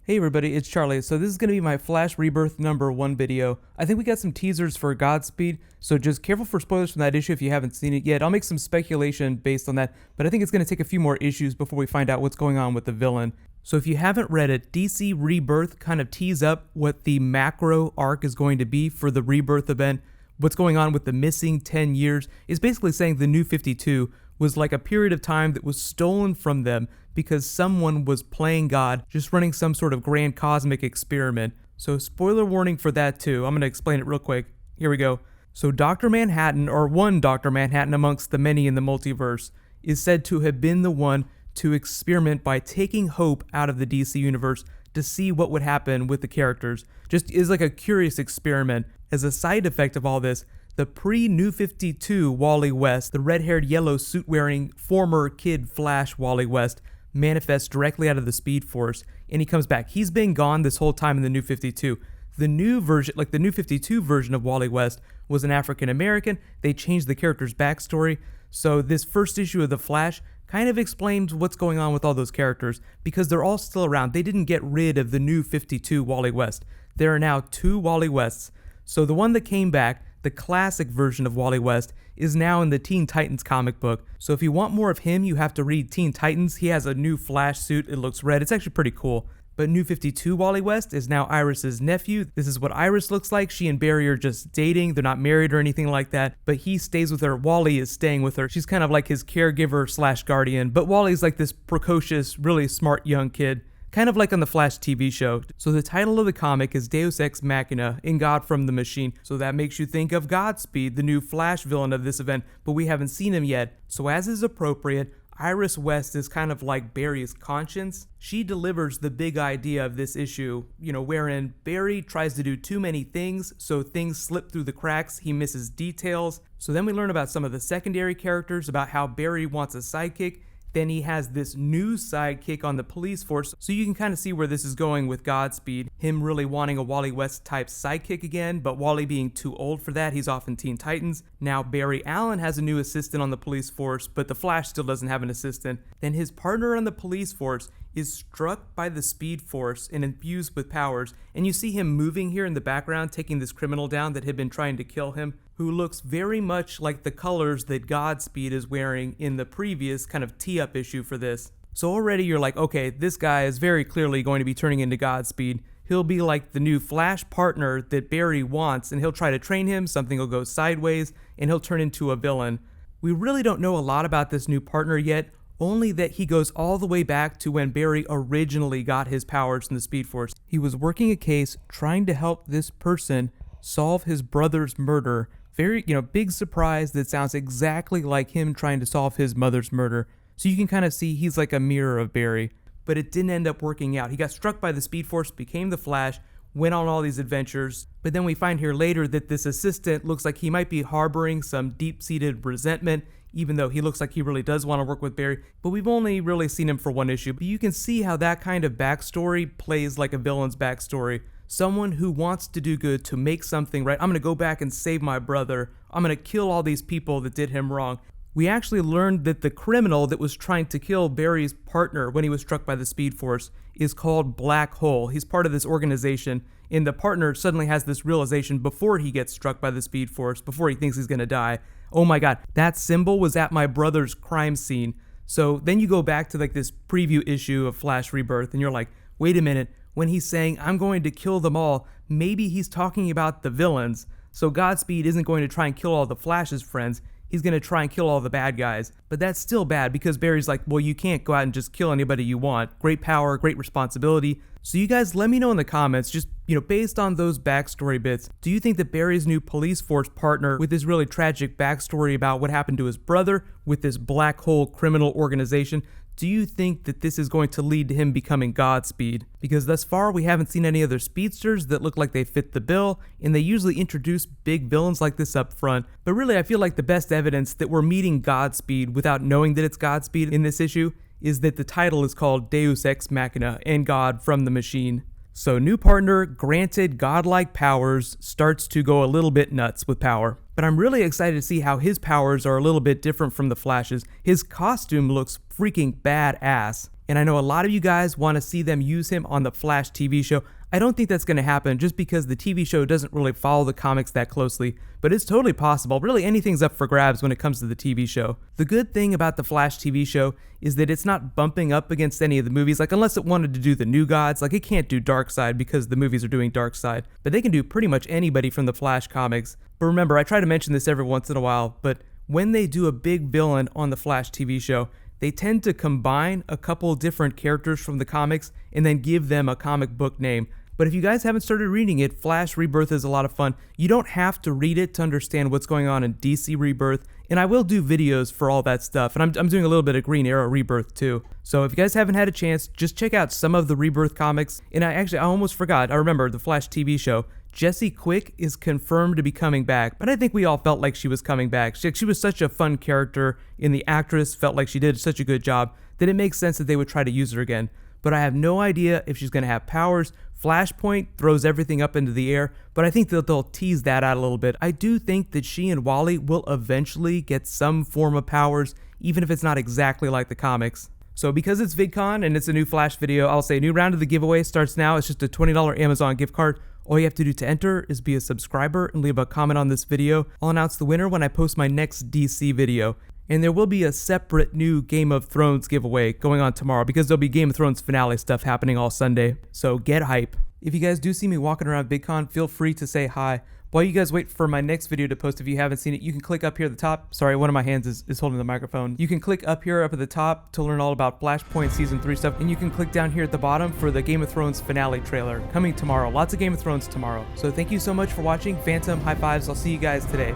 Hey everybody, it's Charlie. So this is going to be my Flash Rebirth #1 video. I think we got some teasers for Godspeed, so just careful for spoilers from that issue if you haven't seen it yet. I'll make some speculation based on that, but I think it's going to take a few more issues before we find out what's going on with the villain. So if you haven't read it, DC Rebirth kind of tees up what the macro arc is going to be for the Rebirth event. What's going on with the missing 10 years is basically saying the New 52 was like a period of time that was stolen from them because someone was playing God, just running some sort of grand cosmic experiment. So spoiler warning for that too. I'm going to explain it real quick. Here we go. So Dr. Manhattan, or one Dr. Manhattan amongst the many in the multiverse, is said to have been the one to experiment by taking hope out of the DC universe to see what would happen with the characters. Just is like a curious experiment. As a side effect of all this, the pre-New 52 Wally West, the red-haired yellow suit-wearing former Kid Flash Wally West, manifests directly out of the Speed Force, and he comes back. He's been gone this whole time in the New 52. The new version, like the New 52 version of Wally West, was an African-American. They changed the character's backstory. So this first issue of The Flash kind of explains what's going on with all those characters, because they're all still around. They didn't get rid of the New 52 Wally West. There are now two Wally Wests. So the one that came back, the classic version of Wally West, is now in the Teen Titans comic book. So if you want more of him, you have to read Teen Titans. He has a new Flash suit. It looks red. It's actually pretty cool. But New 52 Wally West is now Iris's nephew. This is what Iris looks like. She and Barry are just dating. They're not married or anything like that. But he stays with her. Wally is staying with her. She's kind of like his caregiver / guardian. But Wally's like this precocious, really smart young kid. Kind of like on the Flash TV show. So the title of the comic is Deus Ex Machina, in God from the Machine. So that makes you think of Godspeed, the new Flash villain of this event, but we haven't seen him yet. So as is appropriate, Iris West is kind of like Barry's conscience. She delivers the big idea of this issue, wherein Barry tries to do too many things, so things slip through the cracks, he misses details. So then we learn about some of the secondary characters, about how Barry wants a sidekick. Then he has this new sidekick on the police force, so you can kind of see where this is going with Godspeed. Him really wanting a Wally West type sidekick again, but Wally being too old for that. He's off in Teen Titans. Now Barry Allen has a new assistant on the police force, but the Flash still doesn't have an assistant. Then his partner on the police force is struck by the Speed Force and infused with powers, and you see him moving here in the background, taking this criminal down that had been trying to kill him, who looks very much like the colors that Godspeed is wearing in the previous kind of tee-up issue for this. So already you're like, okay, this guy is very clearly going to be turning into Godspeed. He'll be like the new Flash partner that Barry wants, and he'll try to train him, something will go sideways, and he'll turn into a villain. We really don't know a lot about this new partner yet, only that he goes all the way back to when Barry originally got his powers in the Speed Force. He was working a case trying to help this person solve his brother's murder. Very, big surprise that sounds exactly like him trying to solve his mother's murder. So you can kind of see he's like a mirror of Barry. But it didn't end up working out. He got struck by the Speed Force, became the Flash, went on all these adventures. But then we find here later that this assistant looks like he might be harboring some deep-seated resentment, even though he looks like he really does want to work with Barry. But we've only really seen him for one issue. But you can see how that kind of backstory plays like a villain's backstory. Someone who wants to do good, to make something right. I'm going to go back and save my brother. I'm going to kill all these people that did him wrong. We actually learned that the criminal that was trying to kill Barry's partner when he was struck by the Speed Force is called Black Hole. He's part of this organization, and the partner suddenly has this realization before he gets struck by the Speed Force, before he thinks he's going to die. Oh my god, that symbol was at my brother's crime scene. So then you go back to like this preview issue of Flash Rebirth, and you're like, wait a minute. When he's saying, I'm going to kill them all, maybe he's talking about the villains. So Godspeed isn't going to try and kill all the Flash's friends. He's going to try and kill all the bad guys. But that's still bad because Barry's like, well, you can't go out and just kill anybody you want. Great power, great responsibility. So you guys let me know in the comments, just, based on those backstory bits, do you think that Barry's new police force partner with this really tragic backstory about what happened to his brother with this black hole criminal organization, do you think that this is going to lead to him becoming Godspeed? Because thus far we haven't seen any other speedsters that look like they fit the bill, and they usually introduce big villains like this up front. But really I feel like the best evidence that we're meeting Godspeed without knowing that it's Godspeed in this issue is that the title is called Deus Ex Machina, and God from the Machine. So new partner, granted godlike powers, starts to go a little bit nuts with power. But I'm really excited to see how his powers are a little bit different from the Flash's. His costume looks freaking badass. And I know a lot of you guys want to see them use him on the Flash TV show. I don't think that's going to happen just because the TV show doesn't really follow the comics that closely, but it's totally possible. Really, anything's up for grabs when it comes to the TV show. The good thing about the Flash TV show is that it's not bumping up against any of the movies, like unless it wanted to do the New Gods, like it can't do Darkseid because the movies are doing Darkseid, but they can do pretty much anybody from the Flash comics. But remember, I try to mention this every once in a while, but when they do a big villain on the Flash TV show, they tend to combine a couple different characters from the comics and then give them a comic book name. But if you guys haven't started reading it, Flash Rebirth is a lot of fun. You don't have to read it to understand what's going on in DC Rebirth, and I will do videos for all that stuff, and I'm doing a little bit of Green Arrow Rebirth too. So if you guys haven't had a chance, just check out some of the Rebirth comics. And I almost forgot, I remember the Flash TV show. Jesse Quick is confirmed to be coming back, but I think we all felt like she was coming back. She was such a fun character, and the actress felt like she did such a good job that it makes sense that they would try to use her again. But I have no idea if she's going to have powers. Flashpoint throws everything up into the air, but I think that they'll tease that out a little bit. I do think that she and Wally will eventually get some form of powers, even if it's not exactly like the comics. So because it's VidCon and it's a new Flash video, I'll say a new round of the giveaway starts now. It's just a $20 Amazon gift card. All you have to do to enter is be a subscriber and leave a comment on this video. I'll announce the winner when I post my next DC video. And there will be a separate new Game of Thrones giveaway going on tomorrow because there'll be Game of Thrones finale stuff happening all Sunday. So get hype. If you guys do see me walking around VidCon, feel free to say hi. While you guys wait for my next video to post, if you haven't seen it, you can click up here at the top. Sorry, one of my hands is holding the microphone. You can click up here up at the top to learn all about Flashpoint Season 3 stuff. And you can click down here at the bottom for the Game of Thrones finale trailer coming tomorrow. Lots of Game of Thrones tomorrow. So thank you so much for watching. Phantom, high fives. I'll see you guys today.